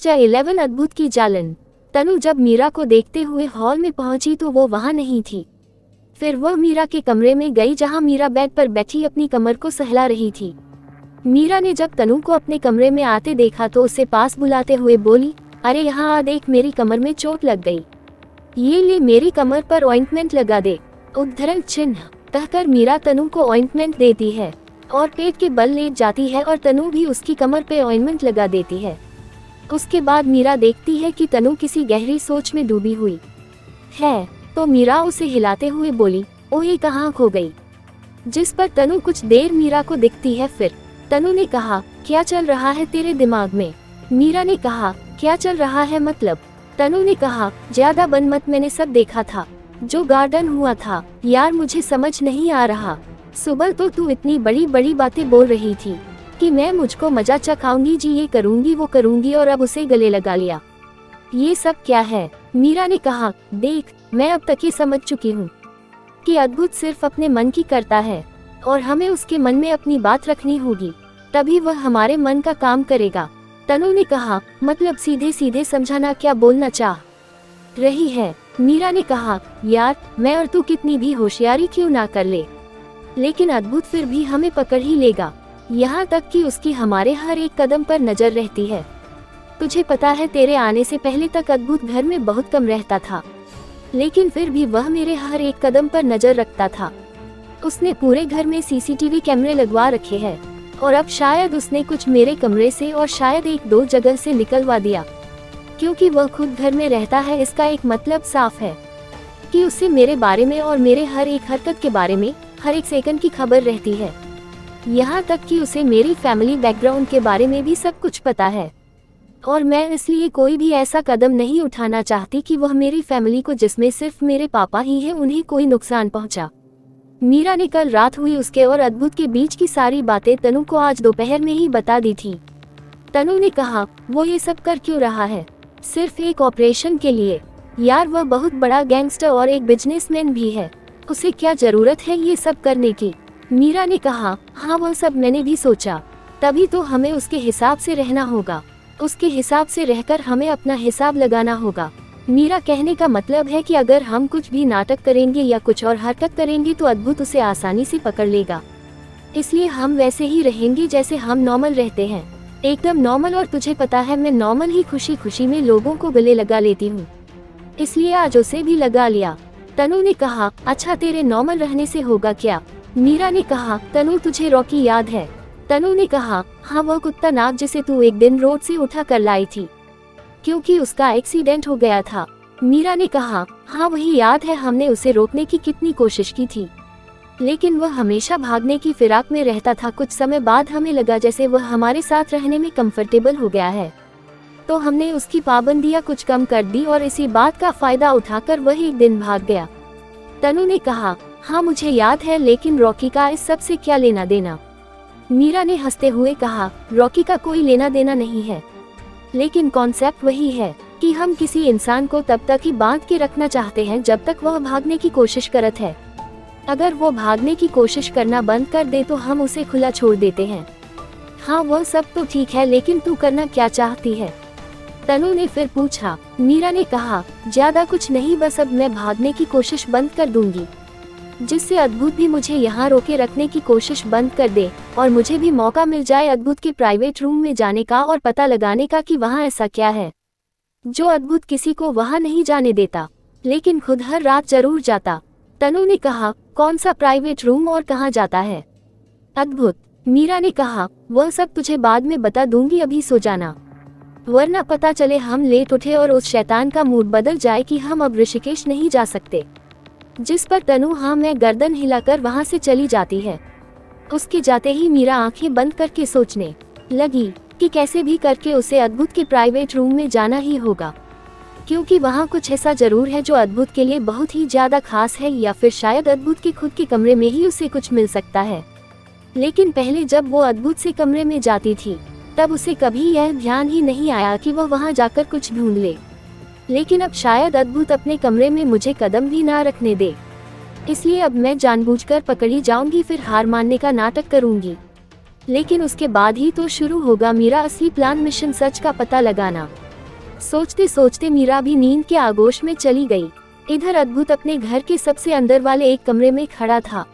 Chapter 11 अद्भुत की जालन। तनु जब मीरा को देखते हुए हॉल में पहुंची तो वो वहां नहीं थी। फिर वह मीरा के कमरे में गई जहां मीरा बेड पर बैठी अपनी कमर को सहला रही थी। मीरा ने जब तनु को अपने कमरे में आते देखा तो उसे पास बुलाते हुए बोली, अरे यहाँ आ देख, मेरी कमर में चोट लग गई, ये ले मेरी कमर पर ऑइंटमेंट लगा दे। उद्धरण चिन्ह कहकर मीरा तनु को ऑइंटमेंट देती है और पेट के बल लेट जाती है और तनु भी उसकी कमर पे ऑइंटमेंट लगा देती है। उसके बाद मीरा देखती है कि तनु किसी गहरी सोच में डूबी हुई है, तो मीरा उसे हिलाते हुए बोली, ओ ये कहाँ खो गई। जिस पर तनु कुछ देर मीरा को दिखती है। फिर तनु ने कहा, क्या चल रहा है तेरे दिमाग में। मीरा ने कहा, क्या चल रहा है मतलब। तनु ने कहा, ज्यादा बन मत, मैंने सब देखा था जो गार्डन हुआ था। यार मुझे समझ नहीं आ रहा, सुबह तो तू इतनी बड़ी बड़ी बातें बोल रही थी कि मैं मुझको मजा चखाऊंगी, जी ये करूंगी वो करूंगी, और अब उसे गले लगा लिया। ये सब क्या है। मीरा ने कहा, देख मैं अब तक ये समझ चुकी हूँ कि अद्भुत सिर्फ अपने मन की करता है और हमें उसके मन में अपनी बात रखनी होगी, तभी वह हमारे मन का काम करेगा। तनु ने कहा, मतलब सीधे सीधे समझाना क्या बोलना चाह रही है। मीरा ने कहा, यार मैं और तू कितनी भी होशियारी क्यों ना कर ले, लेकिन अद्भुत फिर भी हमें पकड़ ही लेगा, यहाँ तक कि उसकी हमारे हर एक कदम पर नजर रहती है। तुझे पता है तेरे आने से पहले तक अद्भुत घर में बहुत कम रहता था, लेकिन फिर भी वह मेरे हर एक कदम पर नजर रखता था। उसने पूरे घर में सीसीटीवी कैमरे लगवा रखे हैं और अब शायद उसने कुछ मेरे कमरे से और शायद एक दो जगह से निकलवा दिया, क्योंकि वह खुद घर में रहता है। इसका एक मतलब साफ है कि उसे मेरे बारे में और मेरे हर एक हरकत के बारे में हर एक सेकंड की खबर रहती है, यहाँ तक कि उसे मेरी फैमिली बैकग्राउंड के बारे में भी सब कुछ पता है। और मैं इसलिए कोई भी ऐसा कदम नहीं उठाना चाहती कि वह मेरी फैमिली को, जिसमें सिर्फ मेरे पापा ही हैं, उन्हें कोई नुकसान पहुंचा। मीरा ने कल रात हुई उसके और अद्भुत के बीच की सारी बातें तनु को आज दोपहर में ही बता दी थी। तनु ने कहा, वो ये सब कर क्यों रहा है, सिर्फ एक ऑपरेशन के लिए। यार वह बहुत बड़ा गैंगस्टर और एक बिजनेसमैन भी है, उसे क्या जरूरत है ये सब करने की। मीरा ने कहा, हाँ वह सब मैंने भी सोचा, तभी तो हमें उसके हिसाब से रहना होगा, उसके हिसाब से रहकर हमें अपना हिसाब लगाना होगा। मीरा कहने का मतलब है कि अगर हम कुछ भी नाटक करेंगे या कुछ और हरकत करेंगे तो अद्भुत उसे आसानी से पकड़ लेगा, इसलिए हम वैसे ही रहेंगे जैसे हम नॉर्मल रहते हैं, एकदम नॉर्मल। और तुझे पता है मैं नॉर्मल ही खुशी खुशी में लोगों को गले लगा लेती हूँ, इसलिए आज उसे भी लगा लिया। तनु ने कहा, अच्छा तेरे नॉर्मल रहने से होगा क्या। मीरा ने कहा, तनु तुझे रॉकी याद है। तनु ने कहा, हाँ वह कुत्ता नाग जिसे तू एक दिन रोड से उठा कर लाई थी क्योंकि उसका एक्सीडेंट हो गया था। मीरा ने कहा, हाँ वही याद है, हमने उसे रोकने की कितनी कोशिश की थी, लेकिन वह हमेशा भागने की फिराक में रहता था। कुछ समय बाद हमें लगा जैसे वह हमारे साथ रहने में कंफर्टेबल हो गया है, तो हमने उसकी पाबंदियां कुछ कम कर दी और इसी बात का फायदा उठाकर वह एक दिन भाग गया। तनु ने कहा, हाँ मुझे याद है, लेकिन रॉकी का इस सब से क्या लेना देना। मीरा ने हंसते हुए कहा, रॉकी का कोई लेना देना नहीं है, लेकिन कॉन्सेप्ट वही है कि हम किसी इंसान को तब तक ही बांध के रखना चाहते हैं जब तक वह भागने की कोशिश करत है। अगर वो भागने की कोशिश करना बंद कर दे तो हम उसे खुला छोड़ देते हैं। हाँ वह सब तो ठीक है, लेकिन तू करना क्या चाहती है। तनु ने फिर पूछा। मीरा ने कहा, ज्यादा कुछ नहीं, बस अब मैं भागने की कोशिश बंद कर दूंगी, जिससे अद्भुत भी मुझे यहाँ रोके रखने की कोशिश बंद कर दे और मुझे भी मौका मिल जाए अद्भुत के प्राइवेट रूम में जाने का और पता लगाने का कि वहाँ ऐसा क्या है जो अद्भुत किसी को वहाँ नहीं जाने देता, लेकिन खुद हर रात जरूर जाता। तनु ने कहा, कौन सा प्राइवेट रूम और कहाँ जाता है अद्भुत। मीरा ने कहा, वह सब तुझे बाद में बता दूंगी, अभी सो जाना, वरना पता चले हम लेट उठे और उस शैतान का मूड बदल जाए कि हम अब ऋषिकेश नहीं जा सकते। जिस पर तनु हाँ मैं गर्दन हिलाकर वहां से चली जाती है। उसके जाते ही मीरा आंखें बंद करके सोचने लगी कि कैसे भी करके उसे अद्भुत के प्राइवेट रूम में जाना ही होगा, क्योंकि वहां कुछ ऐसा जरूर है जो अद्भुत के लिए बहुत ही ज्यादा खास है, या फिर शायद अद्भुत के खुद के कमरे में ही उसे कुछ मिल सकता है। लेकिन पहले जब वो अद्भुत से कमरे में जाती थी तब उसे कभी यह ध्यान ही नहीं आया कि वह वहां जाकर कुछ ढूंढ ले, लेकिन अब शायद अद्भुत अपने कमरे में मुझे कदम भी ना रखने दे, इसलिए अब मैं जानबूझकर पकड़ी जाऊंगी, फिर हार मानने का नाटक करूंगी। लेकिन उसके बाद ही तो शुरू होगा मेरा असली प्लान, मिशन सच का पता लगाना। सोचते सोचते मीरा भी नींद के आगोश में चली गई। इधर अद्भुत अपने घर के सबसे अंदर वाले एक कमरे में खड़ा था,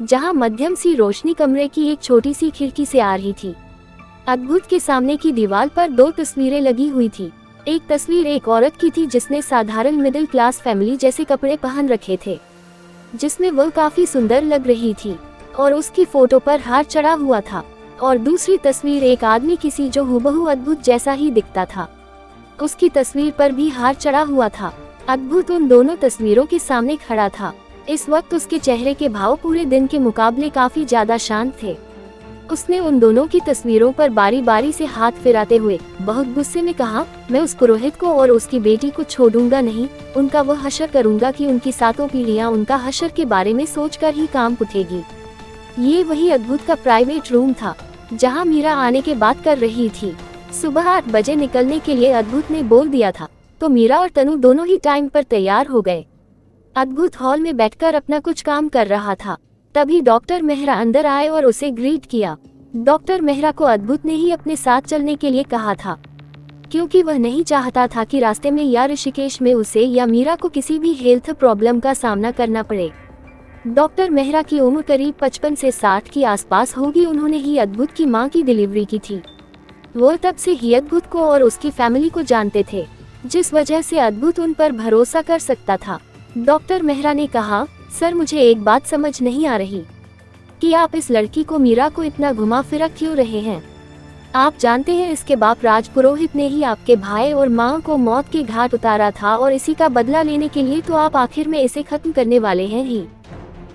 जहां मध्यम सी रोशनी कमरे की एक छोटी सी खिड़की से आ रही थी। अद्भुत के सामने की दीवार पर 2 तस्वीरें लगी हुई थी। एक तस्वीर एक औरत की थी जिसने साधारण मिडिल क्लास फैमिली जैसे कपड़े पहन रखे थे, जिसमें वह काफी सुंदर लग रही थी और उसकी फोटो पर हार चढ़ा हुआ था। और दूसरी तस्वीर एक आदमी की सी जो हुबहू अद्भुत जैसा ही दिखता था, उसकी तस्वीर पर भी हार चढ़ा हुआ था। अद्भुत उन दोनों तस्वीरों के सामने खड़ा था। इस वक्त उसके चेहरे के भाव पूरे दिन के मुकाबले काफी ज्यादा शांत थे। उसने उन दोनों की तस्वीरों पर बारी बारी से हाथ फिराते हुए बहुत गुस्से में कहा, मैं उस पुरोहित को और उसकी बेटी को छोड़ूंगा नहीं, उनका वह हशर करूंगा कि उनकी 7 पीढ़ियां उनका हशर के बारे में सोचकर ही काम उठेगी। ये वही अद्भुत का प्राइवेट रूम था, जहां मीरा आने के बात कर रही थी। सुबह 8 बजे निकलने के लिए अद्भुत ने बोल दिया था, तो मीरा और तनु दोनों ही टाइम पर तैयार हो गए। अद्भुत हॉल में बैठकर अपना कुछ काम कर रहा था। तभी डॉक्टर मेहरा अंदर आए और उसे ग्रीट किया। डॉक्टर मेहरा को अद्भुत ने ही अपने साथ चलने के लिए कहा था, क्योंकि वह नहीं चाहता था कि रास्ते में या ऋषिकेश में उसे या मीरा को किसी भी हेल्थ प्रॉब्लम का सामना करना पड़े। डॉक्टर मेहरा की उम्र करीब 55 से 60 के आसपास होगी। उन्होंने ही अद्भुत की मां की डिलीवरी की थी। वो तब से ही अद्भुत को और उसकी फैमिली को जानते थे, जिस वजह से अद्भुत उन पर भरोसा कर सकता था। डॉक्टर मेहरा ने कहा, सर मुझे एक बात समझ नहीं आ रही कि आप इस लड़की को मीरा को इतना घुमा फिरा क्यों रहे हैं। आप जानते हैं इसके बाप राज पुरोहित ने ही आपके भाई और मां को मौत के घाट उतारा था, और इसी का बदला लेने के लिए तो आप आखिर में इसे खत्म करने वाले हैं ही।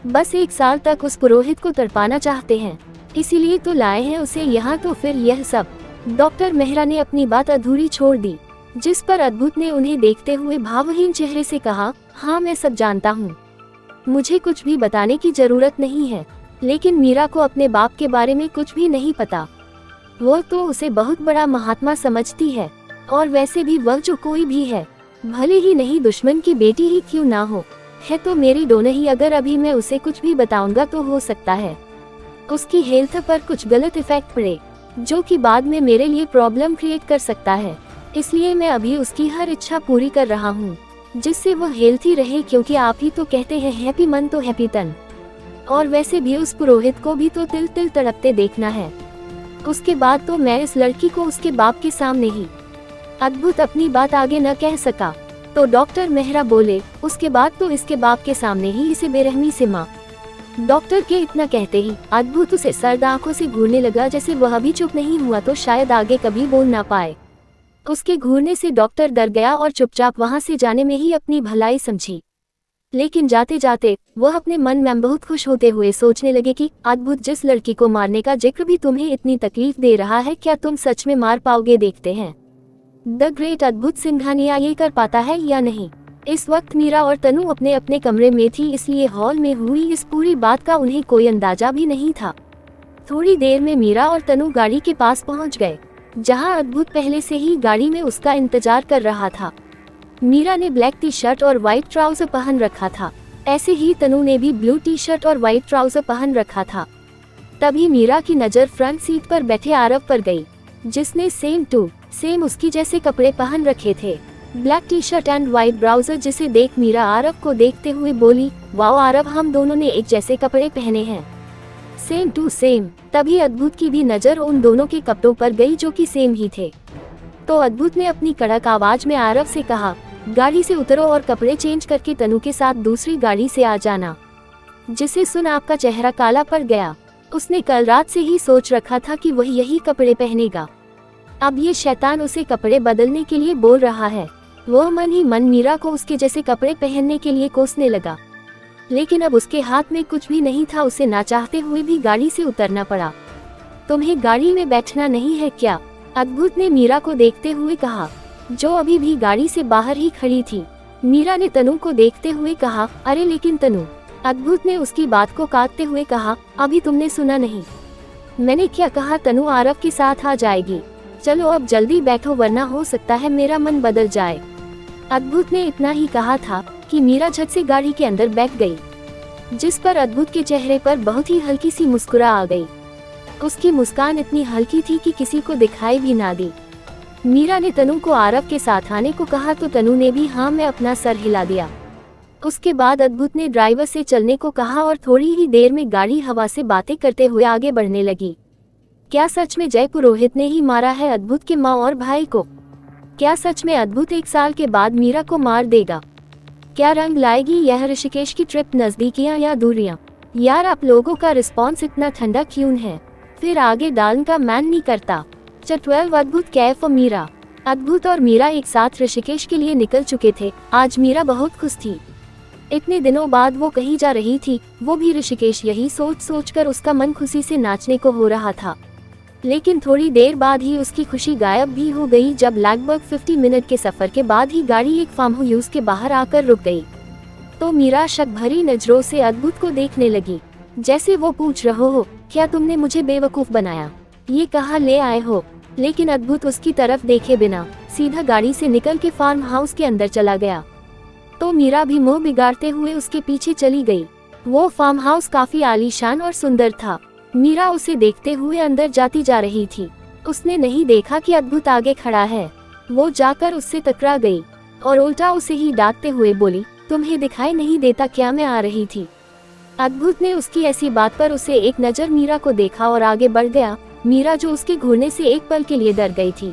बस 1 साल तक उस पुरोहित को तड़पाना चाहते हैं, इसीलिए तो लाए हैं उसे यहाँ। तो फिर यह सब। डॉक्टर मेहरा ने अपनी बात अधूरी छोड़ दी, जिस पर अद्भुत ने उन्हें देखते हुए भावहीन चेहरे से कहा, हाँ मैं सब जानता हूँ, मुझे कुछ भी बताने की जरूरत नहीं है। लेकिन मीरा को अपने बाप के बारे में कुछ भी नहीं पता। वो तो उसे बहुत बड़ा महात्मा समझती है, और वैसे भी वह जो कोई भी है, भले ही नहीं दुश्मन की बेटी ही क्यों ना हो, है तो मेरी डोन ही। अगर अभी मैं उसे कुछ भी बताऊंगा तो हो सकता है उसकी हेल्थ पर कुछ गलत इफेक्ट पड़े, जो कि बाद में मेरे लिए प्रॉब्लम क्रिएट कर सकता है। इसलिए मैं अभी उसकी हर इच्छा पूरी कर रहा हूँ, जिससे वह हेल्थी रहे, क्योंकि आप ही तो कहते हैं हैप्पी मन तो हैप्पी तन। और वैसे भी उस पुरोहित को भी तो तिल तिल तड़पते देखना है। उसके बाद तो मैं इस लड़की को उसके बाप के सामने ही। अद्भुत अपनी बात आगे न कह सका, तो डॉक्टर मेहरा बोले, उसके बाद तो इसके बाप के सामने ही इसे बेरहमी से माँ। डॉक्टर के इतना कहते ही अद्भुत उसे सर्द आंखों से घूरने लगा, जैसे वह अभी चुप नहीं हुआ तो शायद आगे कभी बोल ना पाए। उसके घूरने से डॉक्टर डर गया और चुपचाप वहां से जाने में ही अपनी भलाई समझी। लेकिन जाते जाते वह अपने मन में बहुत खुश होते हुए सोचने लगे कि अद्भुत जिस लड़की को मारने का जिक्र भी तुम्हें इतनी तकलीफ दे रहा है, क्या तुम सच में मार पाओगे? देखते हैं द ग्रेट अद्भुत सिंघानिया ये कर पाता है या नहीं। इस वक्त मीरा और तनु अपने अपने कमरे में थी, इसलिए हॉल में हुई इस पूरी बात का उन्हें कोई अंदाजा भी नहीं था। थोड़ी देर में मीरा और तनु गाड़ी के पास पहुंच गए, जहां अद्भुत पहले से ही गाड़ी में उसका इंतजार कर रहा था। मीरा ने ब्लैक टी शर्ट और व्हाइट ट्राउजर पहन रखा था, ऐसे ही तनु ने भी ब्लू टी शर्ट और व्हाइट ट्राउजर पहन रखा था। तभी मीरा की नजर फ्रंट सीट पर बैठे आरव पर गई, जिसने सेम उसकी जैसे कपड़े पहन रखे थे, black T shirt and white browser, जिसे देख मीरा आरव को देखते हुए बोली, वाओ आरव, हम दोनों ने एक जैसे कपड़े पहने हैं, सेम टू सेम। तभी अद्भुत की भी नजर उन दोनों के कपड़ों पर गई, जो कि सेम ही थे। तो अद्भुत ने अपनी कड़क आवाज में आरव से कहा, गाड़ी से उतरो और कपड़े चेंज करके तनु के साथ दूसरी गाड़ी से आ जाना। जिसे सुन आपका चेहरा काला पड़ गया। उसने कल रात से ही सोच रखा था कि वह यही कपड़े पहनेगा। अब ये शैतान उसे कपड़े बदलने के लिए बोल रहा है। वह मन ही मन मीरा को उसके जैसे कपड़े पहनने के लिए कोसने लगा, लेकिन अब उसके हाथ में कुछ भी नहीं था। उसे ना चाहते हुए भी गाड़ी से उतरना पड़ा। तुम्हें गाड़ी में बैठना नहीं है क्या? अद्भुत ने मीरा को देखते हुए कहा, जो अभी भी गाड़ी से बाहर ही खड़ी थी। मीरा ने तनु को देखते हुए कहा, अरे लेकिन तनु। अद्भुत ने उसकी बात को काटते हुए कहा, अभी तुमने सुना नहीं मैंने क्या कहा? तनु आरव के साथ आ जाएगी। चलो अब जल्दी बैठो, वरना हो सकता है मेरा मन बदल जाए। अद्भुत ने इतना ही कहा था कि मीरा झट से गाड़ी के अंदर बैठ गई, जिस पर अद्भुत के चेहरे पर बहुत ही हल्की सी मुस्कुरा आ गई। उसकी मुस्कान इतनी हल्की थी कि किसी को दिखाई भी ना दी। मीरा ने तनु को आरव के साथ आने को कहा तो तनु ने भी हाँ में अपना सर हिला दिया। उसके बाद अद्भुत ने ड्राइवर से चलने को कहा और थोड़ी ही देर में गाड़ी हवा से बातें करते हुए आगे बढ़ने लगी। क्या सच में जय पुरोहित ने ही मारा है अद्भुत के माँ और भाई को? क्या सच में अद्भुत 1 साल के बाद मीरा को मार देगा? क्या रंग लाएगी यह ऋषिकेश की ट्रिप, नजदीकियां या दूरियां? यार आप लोगों का रिस्पॉन्स इतना ठंडा क्यों है? फिर आगे डालने का मैन नहीं करता। चैप्टर 12 अद्भुत कैफ और मीरा। अद्भुत और मीरा एक साथ ऋषिकेश के लिए निकल चुके थे। आज मीरा बहुत खुश थी। इतने दिनों बाद वो कहीं जा रही थी, वो भी ऋषिकेश। यही सोच सोचकर उसका मन खुशी से नाचने को हो रहा था। लेकिन थोड़ी देर बाद ही उसकी खुशी गायब भी हो गई जब लगभग 50 मिनट के सफर के बाद ही गाड़ी एक फार्म हाउस के बाहर आकर रुक गई। तो मीरा शक भरी नजरों से अद्भुत को देखने लगी, जैसे वो पूछ रहे हो क्या तुमने मुझे बेवकूफ बनाया, ये कहाँ ले आए हो? लेकिन अद्भुत उसकी तरफ देखे बिना सीधा गाड़ी से निकल के फार्म हाउस के अंदर चला गया। तो मीरा भी मुंह बिगाड़ते हुए उसके पीछे चली गई। वो फार्म हाउस काफी आलीशान और सुंदर था। मीरा उसे देखते हुए अंदर जाती जा रही थी। उसने नहीं देखा कि अद्भुत आगे खड़ा है। वो जाकर उससे टकरा गई और उल्टा उसे ही डांटते हुए बोली, तुम्हें दिखाई नहीं देता क्या मैं आ रही थी? अद्भुत ने उसकी ऐसी बात पर उसे एक नजर मीरा को देखा और आगे बढ़ गया। मीरा जो उसके घूरने से एक पल के लिए डर गई थी,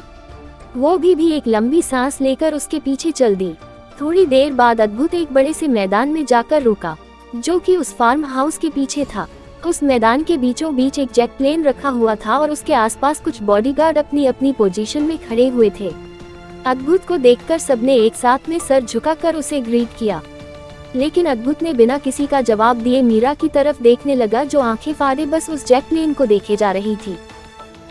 वो भी एक लंबी सांस लेकर उसके पीछे चल दी। थोड़ी देर बाद अद्भुत एक बड़े से मैदान में जाकर रुका, जो कि उस फार्म हाउस के पीछे था। उस मैदान के बीचों बीच एक जेट प्लेन रखा हुआ था और उसके आसपास कुछ बॉडीगार्ड अपनी अपनी पोजीशन में खड़े हुए थे। अद्भुत को देखकर सबने एक साथ में सर झुकाकर उसे ग्रीट किया, लेकिन अद्भुत ने बिना किसी का जवाब दिए मीरा की तरफ देखने लगा, जो आंखें फाड़े बस उस जेट प्लेन को देखे जा रही थी।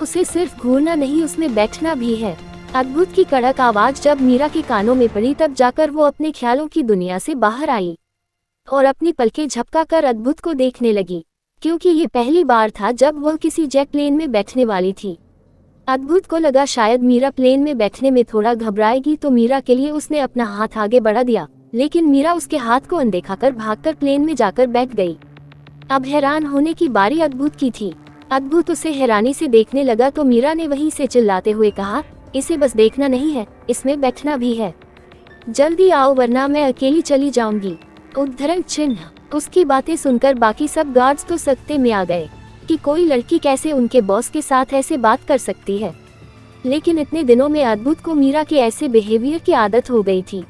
उसे सिर्फ घूरना नहीं, उसमें बैठना भी है। अद्भुत की कड़क आवाज जब मीरा के कानों में पड़ी, तब जाकर वो अपने ख्यालों की दुनिया से बाहर आई और अपनी पलकें झपकाकर अद्भुत को देखने लगी, क्योंकि ये पहली बार था जब वह किसी जेट प्लेन में बैठने वाली थी। अद्भुत को लगा शायद मीरा प्लेन में बैठने में थोड़ा घबराएगी, तो मीरा के लिए उसने अपना हाथ आगे बढ़ा दिया, लेकिन मीरा उसके हाथ को अनदेखा कर भागकर प्लेन में जाकर बैठ गई। अब हैरान होने की बारी अद्भुत की थी। अद्भुत उसे हैरानी से देखने लगा तो मीरा ने वहीं से चिल्लाते हुए कहा, इसे बस देखना नहीं है, इसमें बैठना भी है। जल्दी आओ वरना मैं अकेली चली जाऊंगी। उद्धरण चिन्ह। उसकी बातें सुनकर बाकी सब गार्ड्स तो सख्ते में आ गए कि कोई लड़की कैसे उनके बॉस के साथ ऐसे बात कर सकती है। लेकिन इतने दिनों में अद्भुत को मीरा के ऐसे बिहेवियर की आदत हो गई थी,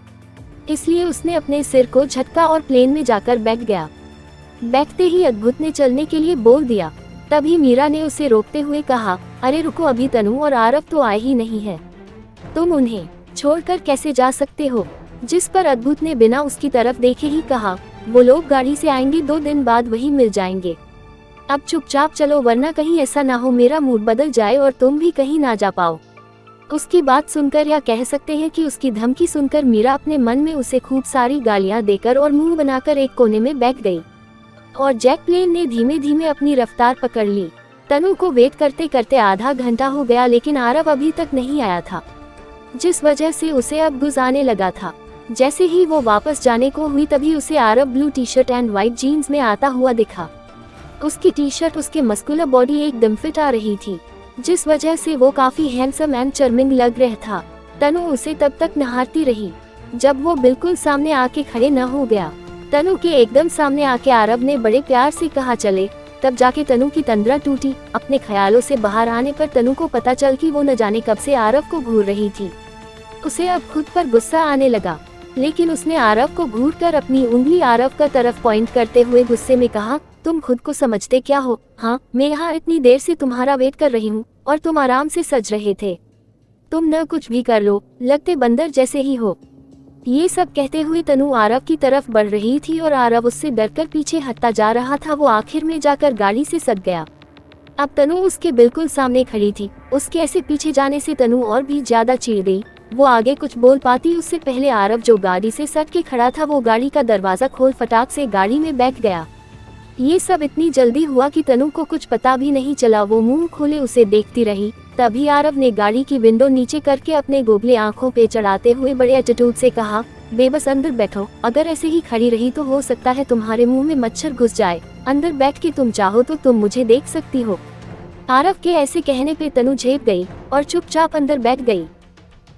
इसलिए उसने अपने सिर को झटका और प्लेन में जाकर बैठ गया। बैठते ही अद्भुत ने चलने के लिए बोल दिया। तभी मीरा ने उसे रोकते हुए कहा, अरे रुको, अभी तनु और आरव तो आए ही नहीं है, तुम उन्हें छोड़कर कैसे जा सकते हो? जिस पर अद्भुत ने बिना उसकी तरफ देखे ही कहा, वो लोग गाड़ी से आएंगे, 2 दिन बाद वही मिल जाएंगे। अब चुपचाप चलो वरना कहीं ऐसा ना हो मेरा मूड बदल जाए और तुम भी कहीं ना जा पाओ। उसकी बात सुनकर, या कह सकते हैं कि उसकी धमकी सुनकर, मीरा अपने मन में उसे खूब सारी गालियां देकर और मुंह बनाकर एक कोने में बैठ गई और जेट प्लेन ने धीमे धीमे अपनी रफ्तार पकड़ ली। तनु को वेट करते करते आधा घंटा हो गया, लेकिन आरव अभी तक नहीं आया था, जिस वजह से उसे अब गुस्सा लगा था। जैसे ही वो वापस जाने को हुई, तभी उसे Aarav blue T shirt and white jeans में आता हुआ दिखा। उसकी टी शर्ट उसके मस्कुलर बॉडी एकदम फिट आ रही थी, जिस वजह से वो काफी हैंडसम एंड चार्मिंग लग रहा था। तनु उसे तब तक निहारती रही जब वो बिल्कुल सामने आके खड़े न हो गया। तनु के एकदम सामने आके आरव ने बड़े प्यार से कहा, चले। तब जाके तनु की तंद्रा टूटी। अपने ख्यालों से बाहर आने पर तनु को पता चल कि वो न जाने कब से आरव को घूर रही थी। उसे अब खुद पर गुस्सा आने लगा, लेकिन उसने आरव को घूरकर अपनी उंगली आरव का तरफ पॉइंट करते हुए गुस्से में कहा, तुम खुद को समझते क्या हो? हाँ, मैं यहाँ इतनी देर से तुम्हारा वेट कर रही हूँ और तुम आराम से सज रहे थे। तुम न कुछ भी कर लो, लगते बंदर जैसे ही हो। ये सब कहते हुए तनु आरव की तरफ बढ़ रही थी और आरव उससे डरकर पीछे हटता जा रहा था। वो आखिर में जाकर गाड़ी से सट गया। अब तनु उसके बिल्कुल सामने खड़ी थी। उसके ऐसे पीछे जाने से तनु और भी ज्यादा चिढ़ गई। वो आगे कुछ बोल पाती उससे पहले आरव, जो गाड़ी से सट के खड़ा था, वो गाड़ी का दरवाजा खोल फटाक से गाड़ी में बैठ गया। ये सब इतनी जल्दी हुआ कि तनु को कुछ पता भी नहीं चला। वो मुंह खोले उसे देखती रही। तभी आरव ने गाड़ी की विंडो नीचे करके अपने गोबले आंखों पे चढ़ाते हुए बड़े एटीट्यूड से कहा, बेबस अंदर बैठो। अगर ऐसे ही खड़ी रही तो हो सकता है तुम्हारे मुंह में मच्छर घुस जाए। अंदर बैठ के तुम चाहो तो तुम मुझे देख सकती हो। आरव के ऐसे कहने पे तनु झेप गई और चुपचाप अंदर बैठ गई।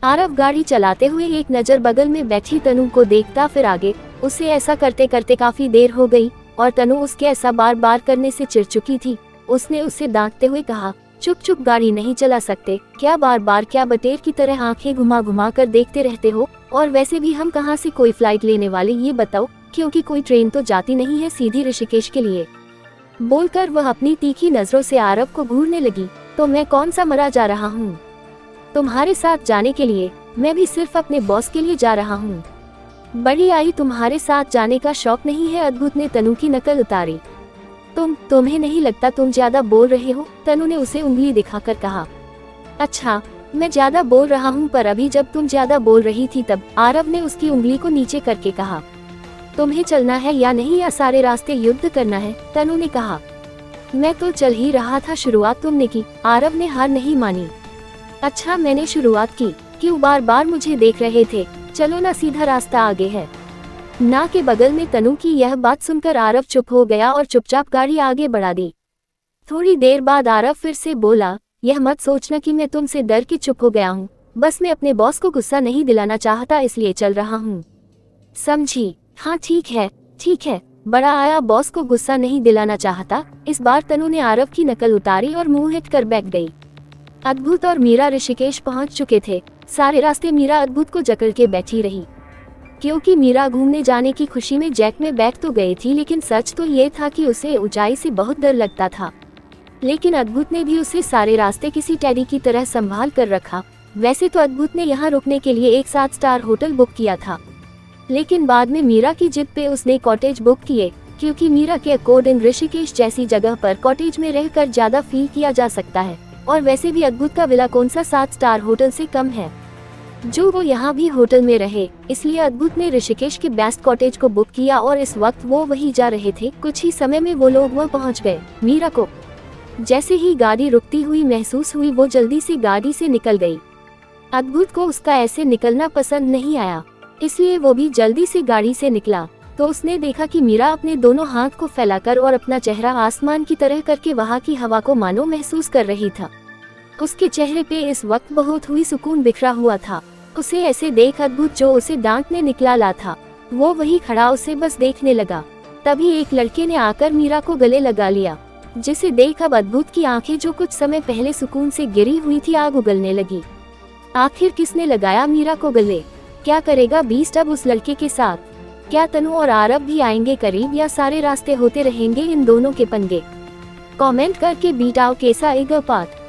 आरव गाड़ी चलाते हुए एक नज़र बगल में बैठी तनु को देखता, फिर आगे। उसे ऐसा करते करते काफी देर हो गई और तनु उसके ऐसा बार बार करने से चिढ़ चुकी थी। उसने उसे डांटते हुए कहा, चुप चुप गाड़ी नहीं चला सकते क्या? बार बार क्या बटेर की तरह आंखें घुमा घुमा कर देखते रहते हो? और वैसे भी हम कहाँ से कोई फ्लाइट लेने वाले, ये बताओ, क्योंकि कोई ट्रेन तो जाती नहीं है सीधी ऋषिकेश के लिए। बोलकर वह अपनी तीखी नजरों से आरव को घूरने लगी। तो मैं कौन सा मरा जा रहा हूँ तुम्हारे साथ जाने के लिए? मैं भी सिर्फ अपने बॉस के लिए जा रहा हूँ। बड़ी आई, तुम्हारे साथ जाने का शौक नहीं है? अद्भुत ने तनु की नकल उतारी। तुम्हें नहीं लगता तुम ज्यादा बोल रहे हो? तनु ने उसे उंगली दिखाकर कहा। अच्छा, मैं ज्यादा बोल रहा हूँ, पर अभी जब तुम ज्यादा बोल रही थी तब। आरव ने उसकी उंगली को नीचे करके कहा। तुम्हें चलना है या नहीं, या सारे रास्ते युद्ध करना है? तनु ने कहा। मैं तो चल ही रहा था, शुरुआत तुमने की। आरव ने हार नहीं मानी। अच्छा, मैंने शुरुआत की? क्यों बार बार मुझे देख रहे थे? चलो ना, सीधा रास्ता आगे है ना के बगल में। तनु की यह बात सुनकर आरव चुप हो गया और चुपचाप गाड़ी आगे बढ़ा दी। थोड़ी देर बाद आरव फिर से बोला, यह मत सोचना कि मैं तुमसे डर के चुप हो गया हूँ। बस मैं अपने बॉस को गुस्सा नहीं दिलाना चाहता, इसलिए चल रहा हूँ, समझी? हाँ ठीक है। बड़ा आया, बॉस को गुस्सा नहीं दिलाना चाहता। इस बार तनु ने आरव की नकल उतारी और मुंह हिट कर बैठ गई। अद्भुत और मीरा ऋषिकेश पहुंच चुके थे। सारे रास्ते मीरा अद्भुत को जकड़ के बैठी रही, क्योंकि मीरा घूमने जाने की खुशी में जैक में बैठ तो गई थी, लेकिन सच तो ये था कि उसे ऊंचाई से बहुत डर लगता था। लेकिन अद्भुत ने भी उसे सारे रास्ते किसी टैडी की तरह संभाल कर रखा। वैसे तो अद्भुत ने यहाँ रुकने के लिए एक 7 स्टार होटल बुक किया था, लेकिन बाद में मीरा की जिद पे उसने कॉटेज बुक किए, क्योंकि मीरा के अकॉर्डिंग ऋषिकेश जैसी जगह पर कॉटेज में रहकर ज्यादा फील किया जा सकता है। और वैसे भी अद्भुत का विला कौन सा 7 स्टार होटल से कम है जो वो यहाँ भी होटल में रहे। इसलिए अद्भुत ने ऋषिकेश के बेस्ट कॉटेज को बुक किया और इस वक्त वो वही जा रहे थे। कुछ ही समय में वो लोग वहाँ पहुँच गए। मीरा को जैसे ही गाड़ी रुकती हुई महसूस हुई, वो जल्दी से गाड़ी से निकल गई। अद्भुत को उसका ऐसे निकलना पसंद नहीं आया, इसलिए वो भी जल्दी से गाड़ी से निकला। तो उसने देखा कि मीरा अपने दोनों हाथ को फैलाकर और अपना चेहरा आसमान की तरह करके वहाँ की हवा को मानो महसूस कर रही था। उसके चेहरे पे इस वक्त बहुत हुई सुकून बिखरा हुआ था। उसे ऐसे देख अद्भुत, जो उसे डांटने निकला ला था, वो वही खड़ा उसे बस देखने लगा। तभी एक लड़के ने आकर मीरा को गले लगा लिया, जिसे देख अब अद्भुत की आंखें जो कुछ समय पहले सुकून से गिरी हुई थी, आग उगलने लगी। आखिर किसने लगाया मीरा को गले? क्या करेगा बीस्ट अब उस लड़के के साथ? क्या तनु और आरव भी आएंगे करीब, या सारे रास्ते होते रहेंगे इन दोनों के पंगे? कमेंट करके बीटाओ कैसा आएगा पार्ट।